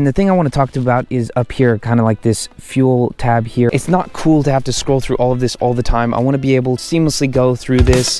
And the thing I want to talk about is up here, kind of like this fuel tab here. It's not cool to have to scroll through all of this all the time. I want to be able to seamlessly go through this.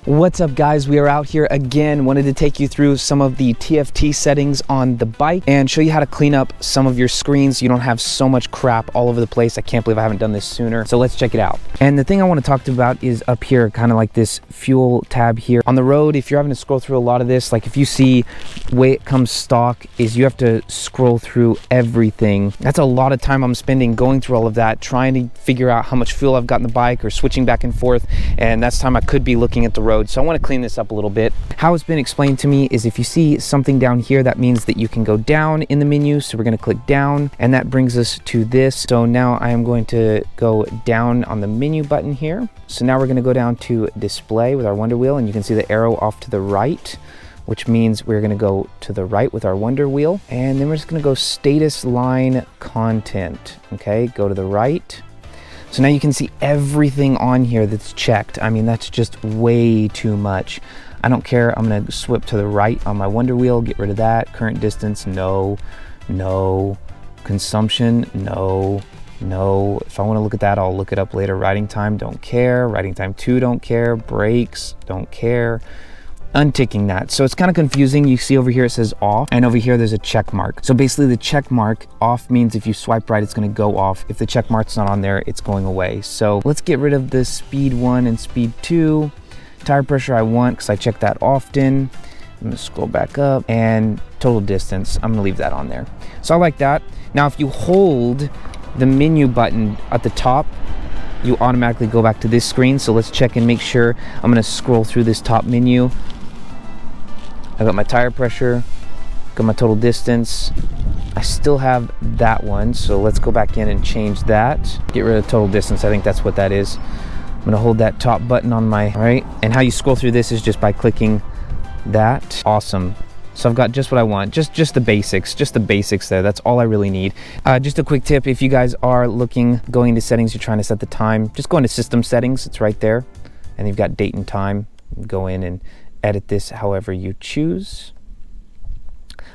What's up guys, we are out here again. Wanted to take you through some of the TFT settings on the bike and show you how to clean up some of your screens so you don't have so much crap all over the place. I can't believe I haven't done this sooner. So let's check it out. And the thing I want to talk about is up here, kind of like this fuel tab here. On the road, if you're having to scroll through a lot of this, like if you see the way it comes stock is you have to scroll through everything. That's a lot of time I'm spending going through all of that, trying to figure out how much fuel I've got in the bike or switching back and forth. And that's time I could be looking at the road. So I want to clean this up a little bit. How it's been explained to me is if you see something down here, that means that you can go down in the menu. So we're going to click down and that brings us to this. So now I am going to go down on the menu button here. So now we're going to go down to display with our wonder wheel and you can see the arrow off to the right, which means we're going to go to the right with our wonder wheel. And then we're just going to go status line content. Okay, go to the right. So now you can see everything on here that's checked. I mean, that's just way too much. I don't care. I'm gonna swip to the right on my wonder wheel, get rid of that. Current distance, no, no. Consumption, no, no. If I wanna look at that, I'll look it up later. Riding time, don't care. Riding time 2, don't care. Brakes, don't care. Unticking that. So it's kind of confusing. You see over here it says off and over here there's a check mark. So basically the check mark off means if you swipe right it's going to go off. If the check mark's not on there, it's going away. So let's get rid of the speed 1 and speed 2. Tire pressure I want because I check that often. I'm going to scroll back up and total distance. I'm going to leave that on there. So I like that. Now if you hold the menu button at the top, you automatically go back to this screen. So let's check and make sure. I'm going to scroll through this top menu. I got my tire pressure, got my total distance. I still have that one, so let's go back in and change that. Get rid of total distance, I think that's what that is. I'm gonna hold that top button on my, all right? And how you scroll through this is just by clicking that. Awesome. So I've got just what I want, just the basics there. That's all I really need. Just a quick tip, if you guys are going into settings, you're trying to set the time, just go into system settings, it's right there. And you've got date and time, go in and edit this however you choose.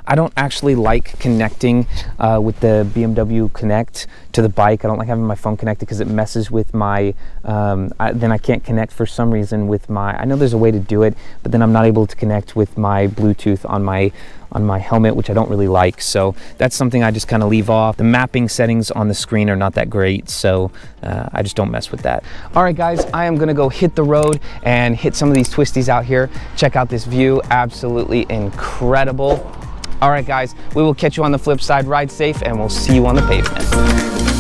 I don't actually like connecting with the BMW Connect to the bike. I don't like having my phone connected because it messes with my, then I can't connect for some reason with my, I know there's a way to do it, but then I'm not able to connect with my Bluetooth on my helmet, which I don't really like. So that's something I just kind of leave off. The mapping settings on the screen are not that great, so I just don't mess with that. All right, guys, I am gonna go hit the road and hit some of these twisties out here. Check out this view, absolutely incredible. All right, guys, we will catch you on the flip side. Ride safe, and we'll see you on the pavement.